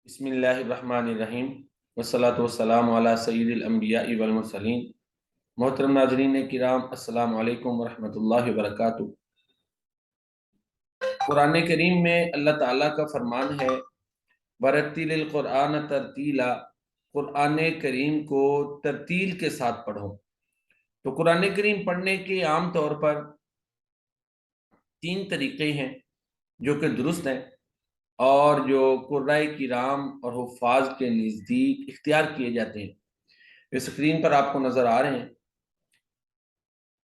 بسم اللہ الرحمن الرحیم والصلاۃ والسلام علی سید الانبیاء والمرسلین۔ محترم ناظرین کرام، السلام علیکم ورحمۃ اللہ وبرکاتہ۔ قرآن کریم میں اللہ تعالیٰ کا فرمان ہے وَرَتِّلِ الْقُرْآنَ تَرْتِیلًا، قرآن کریم کو ترتیل کے ساتھ پڑھو۔ تو قرآن کریم پڑھنے کے عام طور پر 3 طریقے ہیں جو کہ درست ہیں اور جو قرائے کرام اور حفاظ کے نزدیک اختیار کیے جاتے ہیں، یہ اسکرین پر آپ کو نظر آ رہے ہیں۔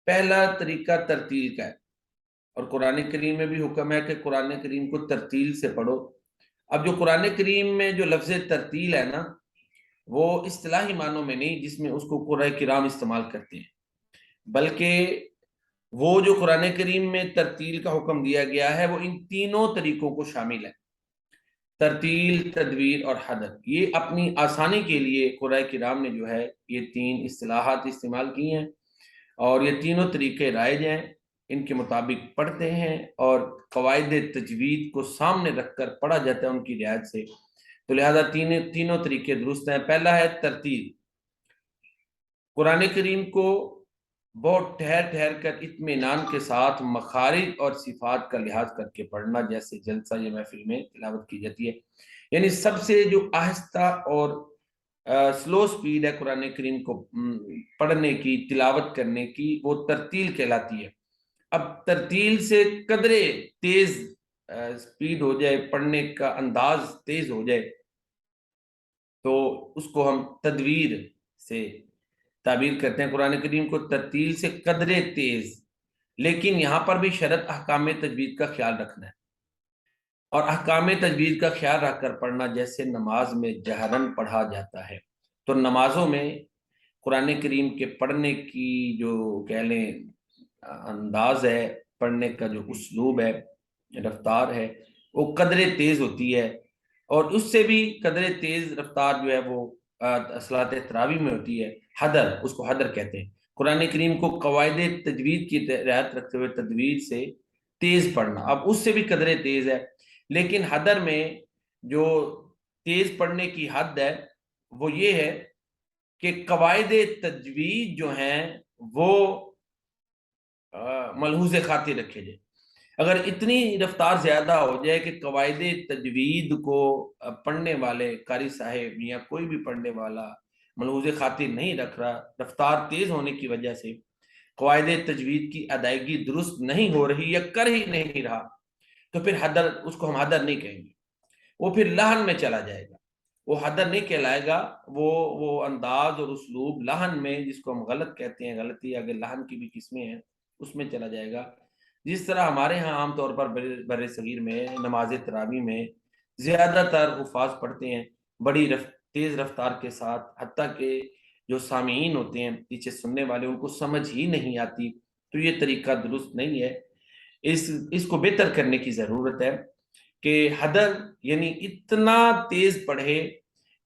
پہلا طریقہ ترتیل کا ہے، اور قرآن کریم میں بھی حکم ہے کہ قرآن کریم کو ترتیل سے پڑھو۔ اب جو قرآن کریم میں جو لفظ ترتیل ہے نا، وہ اصطلاحی معنوں میں نہیں جس میں اس کو قرآن کرام استعمال کرتے ہیں، بلکہ وہ جو قرآن کریم میں ترتیل کا حکم دیا گیا ہے وہ ان تینوں طریقوں کو شامل ہے: ترتیل، تدویر اور حدر۔ یہ اپنی آسانی کے لیے قرآن کرام نے جو ہے یہ 3 اصطلاحات استعمال کی ہیں، اور یہ تینوں طریقے رائج ہیں، ان کے مطابق پڑھتے ہیں اور قواعد تجوید کو سامنے رکھ کر پڑھا جاتا ہے ان کی رعایت سے، تو لہذا تینوں طریقے درست ہیں۔ پہلا ہے ترتیل۔ قرآن کریم کو بہت ٹھہر کر اطمینان کے ساتھ مخارج اور صفات کا لحاظ کر کے پڑھنا، جیسے جلسہ یا محفل میں تلاوت کی جاتی ہے، یعنی سب سے جو آہستہ اور سلو سپیڈ ہے قرآن کریم کو پڑھنے کی، تلاوت کرنے کی، وہ ترتیل کہلاتی ہے۔ اب ترتیل سے قدرے تیز سپیڈ ہو جائے، پڑھنے کا انداز تیز ہو جائے، تو اس کو ہم تدویر سے تعبیر کرتے ہیں۔ قرآن کریم کو ترتیل سے قدرے تیز، لیکن یہاں پر بھی شرط احکام تجوید کا خیال رکھنا ہے، اور احکام تجوید کا خیال رکھ کر پڑھنا، جیسے نماز میں جہرن پڑھا جاتا ہے، تو نمازوں میں قرآن کریم کے پڑھنے کی جو کہہ لیں انداز ہے، پڑھنے کا جو اسلوب ہے، رفتار ہے، وہ قدرے تیز ہوتی ہے، اور اس سے بھی قدرے تیز رفتار جو ہے وہ صلاۃ تراویح میں ہوتی ہے، حدر، اس کو حدر کہتے ہیں۔ قرآن کریم کو قواعد تجوید کی رعایت رکھتے ہوئے تدویر سے تیز پڑھنا، اب اس سے بھی قدرے تیز ہے، لیکن حدر میں جو تیز پڑھنے کی حد ہے وہ یہ ہے کہ قواعد تجوید جو ہیں وہ ملحوظ خاطر رکھے جائے۔ اگر اتنی رفتار زیادہ ہو جائے کہ قواعد تجوید کو پڑھنے والے قاری صاحب یا کوئی بھی پڑھنے والا ملحوظ خاطر نہیں رکھ رہا، رفتار تیز ہونے کی وجہ سے قواعد تجوید کی ادائیگی درست نہیں ہو رہی یا کر ہی نہیں رہا، تو پھر حدر، اس کو ہم حدر نہیں کہیں گے، وہ پھر لحن میں چلا جائے گا، وہ حدر نہیں کہلائے گا، وہ انداز اور اسلوب لحن میں، جس کو ہم غلط کہتے ہیں، غلطی اگر لحن کی بھی قسمیں ہیں، اس میں چلا جائے گا۔ جس طرح ہمارے ہاں عام طور پر بر صغیر میں نماز تراویح میں زیادہ تر حفاظ پڑھتے ہیں بڑی تیز رفتار کے ساتھ، حتیٰ کہ جو سامعین ہوتے ہیں، پیچھے سننے والے، ان کو سمجھ ہی نہیں آتی، تو یہ طریقہ درست نہیں ہے۔ اس کو بہتر کرنے کی ضرورت ہے کہ حدر یعنی اتنا تیز پڑھے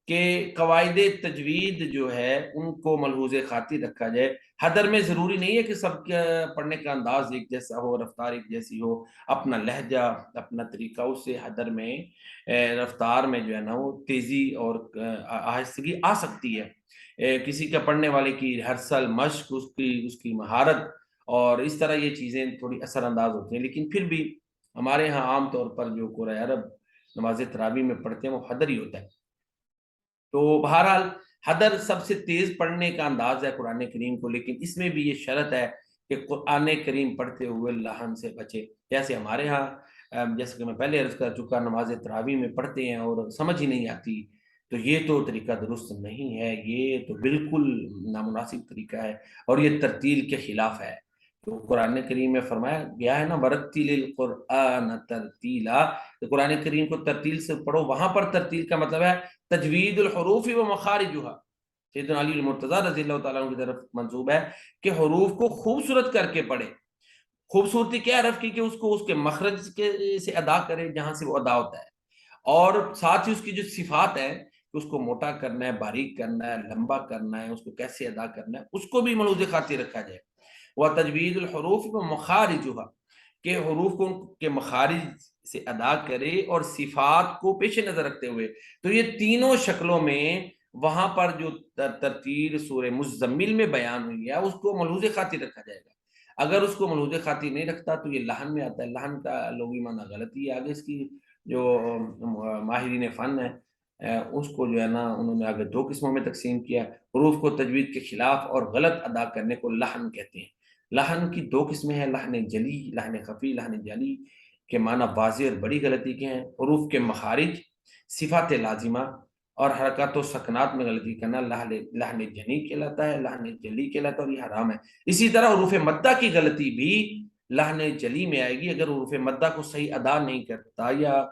کہ قواعد تجوید جو ہے ان کو ملحوظ خاطر رکھا جائے۔ حدر میں ضروری نہیں ہے کہ سب کے پڑھنے کا انداز ایک جیسا ہو، رفتار ایک جیسی ہو، اپنا لہجہ، اپنا طریقہ، اس سے حدر میں رفتار میں جو ہے نا وہ تیزی اور آہستگی آ سکتی ہے۔ کسی کا پڑھنے والے کی ریہرسل، مشق، اس کی مہارت، اور اس طرح یہ چیزیں تھوڑی اثر انداز ہوتی ہیں، لیکن پھر بھی ہمارے ہاں عام طور پر جو قرآن عرب نماز تراویح میں پڑھتے ہیں وہ حدر ہی ہوتا ہے۔ تو بہرحال حدر سب سے تیز پڑھنے کا انداز ہے قرآن کریم کو، لیکن اس میں بھی یہ شرط ہے کہ قرآن کریم پڑھتے ہوئے لحن سے بچے۔ جیسے ہمارے ہاں جیسے کہ میں پہلے عرض کر چکا، نماز تراویح میں پڑھتے ہیں اور سمجھ ہی نہیں آتی، تو یہ تو طریقہ درست نہیں ہے، یہ تو بالکل نامناسب طریقہ ہے، اور یہ ترتیل کے خلاف ہے۔ تو قرآن کریم میں فرمایا گیا ہے نا وَرَتِّلِ الْقُرْآنَ تَرْتِیلًا، تو قرآن کریم کو ترتیل سے پڑھو۔ وہاں پر ترتیل کا مطلب ہے تجوید الحروف و مخارجها، سیدنا علی المرتضیٰ رضی اللہ تعالیٰ عنہ کی طرف منسوب ہے کہ حروف کو خوبصورت کر کے پڑھے۔ خوبصورتی کیا ہے حرف کی؟ کہ اس کو اس کے مخرج سے ادا کرے جہاں سے وہ ادا ہوتا ہے، اور ساتھ ہی اس کی جو صفات ہیں کہ اس کو موٹا کرنا ہے، باریک کرنا ہے، لمبا کرنا ہے، اس کو کیسے ادا کرنا ہے، اس کو بھی ملحوظ خاطر رکھا جائے۔ وہ تجوید الحروف و مخارجها، کہ حروف کو ان کے مخارج سے ادا کرے اور صفات کو پیش نظر رکھتے ہوئے. تو یہ تینوں شکلوں میں وہاں پر جو ترتیل سورہ مزمل میں بیان ہوئی ہے اس کو ملحوظ خاطر رکھا جائے گا. اگر اس کو ملحوظ خاطر نہیں رکھتا تو یہ لحن میں آتا ہے. لحن کا لغوی معنی غلطی ہے. آگے اس کی جو ماہرین فن ہے اس کو جو ہے نا انہوں نے آگے دو قسموں میں تقسیم کیا. حروف کو تجوید کے خلاف اور غلط ادا کرنے کو لحن کہتے ہیں. لحن کی دو قسمیں ہیں، لحن جلی، لحن خفی. لحن جلی کے معنی واضح اور بڑی غلطی کے ہیں. حروف کے مخارج، صفات لازمہ اور حرکات و سکنات میں غلطی کرنا لحن جنی کہلاتا ہے، لحن جلی کہلاتا ہے اور یہ حرام ہے. اسی طرح حروف مدہ کی غلطی بھی لحن جلی میں آئے گی اگر حروف مدہ کو صحیح ادا نہیں کرتا یا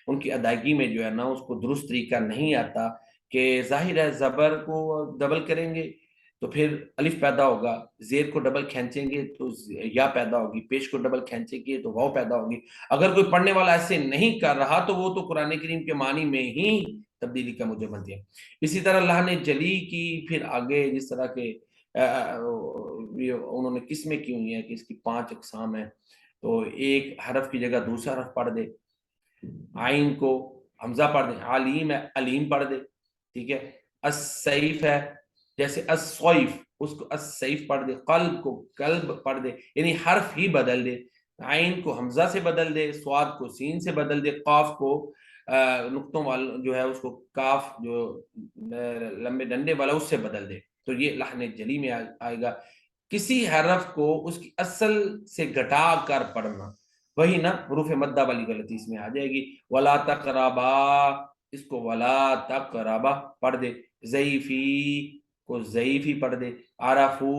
ان کی ادائیگی میں جو ہے نا اس کو درست طریقہ نہیں آتا. کہ ظاہر ہے زبر کو ڈبل کریں گے تو پھر الف پیدا ہوگا، زیر کو ڈبل کھینچیں گے تو یا پیدا ہوگی، پیش کو ڈبل کھینچیں گے تو واو پیدا ہوگی. اگر کوئی پڑھنے والا ایسے نہیں کر رہا تو وہ تو قرآن کریم کے معنی میں ہی تبدیلی کا موجب بنتی ہے. اسی طرح لحن جلی کی پھر آگے جس طرح کے انہوں نے قسمیں کی ہوئی ہیں کہ اس کی 5 اقسام ہیں. تو ایک حرف کی جگہ دوسرا حرف پڑھ دے، عین کو حمزہ پڑھ دے، علیم ہے علیم پڑھ دے، ٹھیک ہے. السیف ہے جیسے السویف اس کو السیف پڑھ دے، قلب کو قلب پڑھ دے، یعنی حرف ہی بدل دے. عین کو حمزہ سے بدل دے، سواد کو سین سے بدل دے، قاف کو نقطوں والا جو ہے اس کو کاف جو لمبے ڈنڈے والا اس سے بدل دے. تو یہ لحن جلی میں آئے گا. کسی حرف کو اس کی اصل سے گھٹا کر پڑھنا، وہی نا حروف مدہ والی غلطی اس میں آ جائے گی. ولا تقربا اس کو ولا تقربا پڑھ دے، ضعیفی کو ضعیفی پڑھ دے، عرفو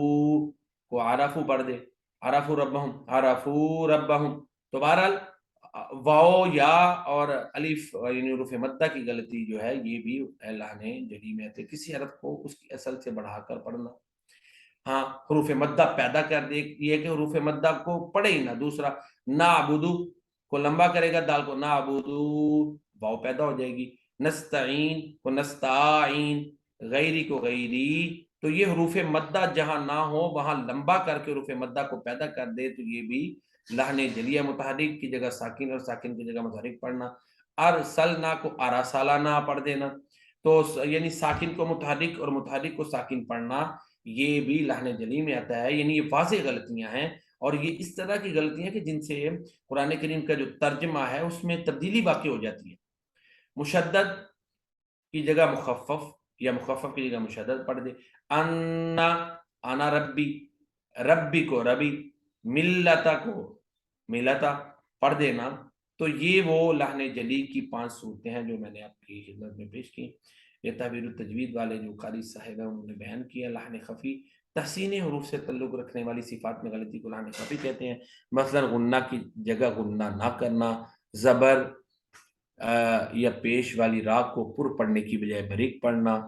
کو عرفو پڑھ دے، عرفو ربہم عرفو ربہم. تو بہرحال واو یا اور الف یعنی حروف مدہ کی غلطی جو ہے یہ بھی لحن جلی میں آتے. کسی حرف کو اس کی اصل سے بڑھا کر پڑھنا. ہاں حروف مدہ پیدا کر دے، یہ کہ حروف مدہ کو پڑھے ہی نہ. دوسرا نعبدو کو لمبا کرے گا، دال کو نعبدو واو پیدا ہو جائے گی. نستعین کو نستعین، غیری کو غیری. تو یہ حروف مدہ جہاں نہ ہو وہاں لمبا کر کے حروف مدہ کو پیدا کر دے تو یہ بھی لحن جلیہ. متحرک کی جگہ ساکن اور ساکن کی جگہ متحرک پڑھنا. ارسلنا کو ارسلنا پڑھ دینا، تو یعنی ساکن کو متحرک اور متحرک کو ساکن پڑھنا یہ بھی لحن جلی میں آتا ہے. یعنی یہ واضح غلطیاں ہیں اور یہ اس طرح کی غلطیاں کہ جن سے قرآن کریم کا جو ترجمہ ہے اس میں تبدیلی واقع ہو جاتی ہے. مشدد کی جگہ مخفف یا مخفف کی جگہ مشدد پڑھ دے. انا ربی، ربی کو ربی، ملتا کو ملتا پڑھ دینا. تو یہ وہ لحن جلی کی 5 صورتیں ہیں جو میں نے آپ کی خدمت میں پیش کی. یہ تعبیر التجوید والے جو قاری صاحب ہیں انہوں نے بیان کیا. لحن خفی تحسین حروف سے تعلق رکھنے والی صفات میں غلطی کو لحن خفی کہتے ہیں. مثلا غنہ کی جگہ غنہ نہ کرنا، زبر یا پیش والی را کو پر پڑھنے کی بجائے بریک پڑھنا،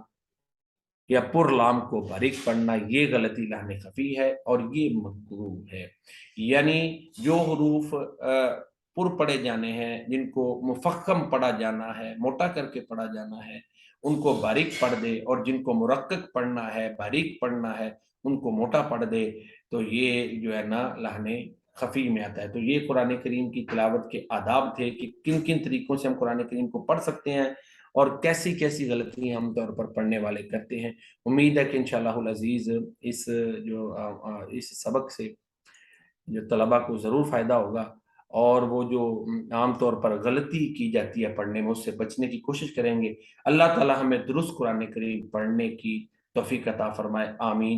یا پر لام کو باریک پڑھنا، یہ غلطی لحن خفی ہے اور یہ مکروہ ہے. یعنی جو حروف پر پڑھے جانے ہیں، جن کو مفخم پڑھا جانا ہے، موٹا کر کے پڑھا جانا ہے، ان کو باریک پڑھ دے، اور جن کو مرقق پڑھنا ہے، باریک پڑھنا ہے، ان کو موٹا پڑھ دے. تو یہ جو ہے نا لحن خفی میں آتا ہے. تو یہ قرآن کریم کی تلاوت کے آداب تھے کہ کن کن طریقوں سے ہم قرآن کریم کو پڑھ سکتے ہیں اور کیسی کیسی غلطیاں ہم طور پر پڑھنے والے کرتے ہیں. امید ہے کہ انشاءاللہ العزیز اس سبق سے جو طلباء کو ضرور فائدہ ہوگا اور وہ جو عام طور پر غلطی کی جاتی ہے پڑھنے میں اس سے بچنے کی کوشش کریں گے. اللہ تعالی ہمیں درست قرآن کریم پڑھنے کی توفیق عطا فرمائے. آمین.